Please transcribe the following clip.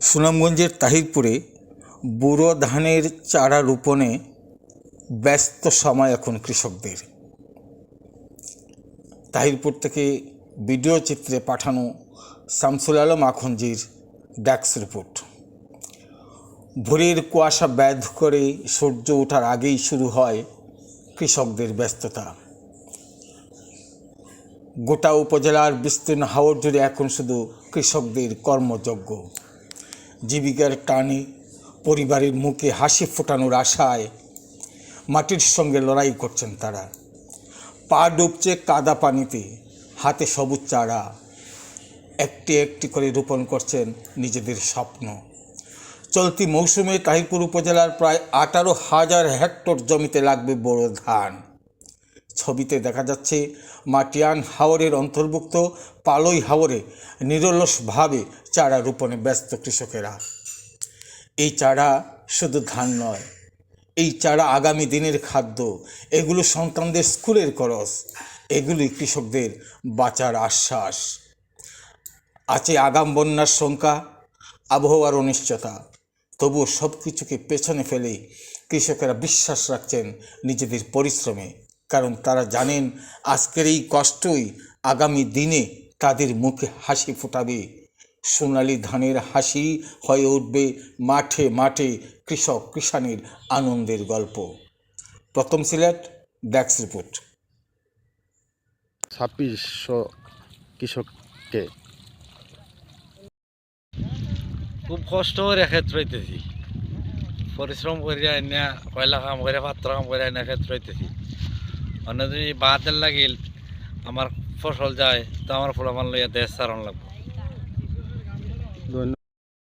সুনামগঞ্জের তাহিরপুরে বোরো ধানের চারা রোপণে ব্যস্ত সময় এখন কৃষকদের। তাহিরপুর থেকে ভিডিও চিত্রে পাঠানো শামসুল আলম আখঞ্জির ডেস্ক রিপোর্ট। ভোরের কুয়াশা ব্যাধ করে সূর্য ওঠার আগেই শুরু হয় কৃষকদের ব্যস্ততা। গোটা উপজেলার বিস্তীর্ণ হাওর জুড়ে এখন শুধু কৃষকদের কর্মযজ্ঞ। জীবিকার টানে পরিবারের মুখে হাসি ফোটানোর আশায় মাটির সঙ্গে লড়াই করছেন তারা। পা ডুবছে কাদা পানিতে, হাতে সবুজ চারা, একটি একটি করে রোপণ করছেন নিজেদের স্বপ্ন। চলতি মৌসুমে তাহিরপুর উপজেলার প্রায় 18,000 হেক্টর জমিতে লাগবে বোরো ধান। ছবিতে দেখা যাচ্ছে মাটিয়ান হাওরের অন্তর্ভুক্ত পালই হাওরে নিরলসভাবে চারা রোপণে ব্যস্ত কৃষকেরা। এই চারা শুধু ধান নয়, এই চারা আগামী দিনের খাদ্য, এগুলো সন্তানদের স্কুলের খরচ, এগুলি কৃষকদের বাঁচার আশ্বাস। আছে আগাম বন্যার শঙ্কা, আবহাওয়ার অনিশ্চয়তা, তবুও সব কিছুকে পেছনে ফেলে কৃষকেরা বিশ্বাস রাখছেন নিজেদের পরিশ্রমে, কারণ তারা জানেন আজকের এই কষ্টই আগামী দিনে তাদের মুখে হাসি ফোটাবে। সোনালি ধানের হাসি হয়ে উঠবে মাঠে মাঠে কৃষক কিষানের আনন্দের গল্প। প্রথম সিলেট, ডেস্ক রিপোর্ট। 2600 কৃষককে খুব কষ্ট করে ক্ষেত রইতেছি, পরিশ্রম করিয়া আনিয়া কয়লা কাম করে পাত্র কাম করে আনিয়া ক্ষেত রইতেছি। অন্য যদি বাতের লাগিল আমার ফসল যায় তো আমার ফল আমার লইয়া দেশ সারণ লাগবে।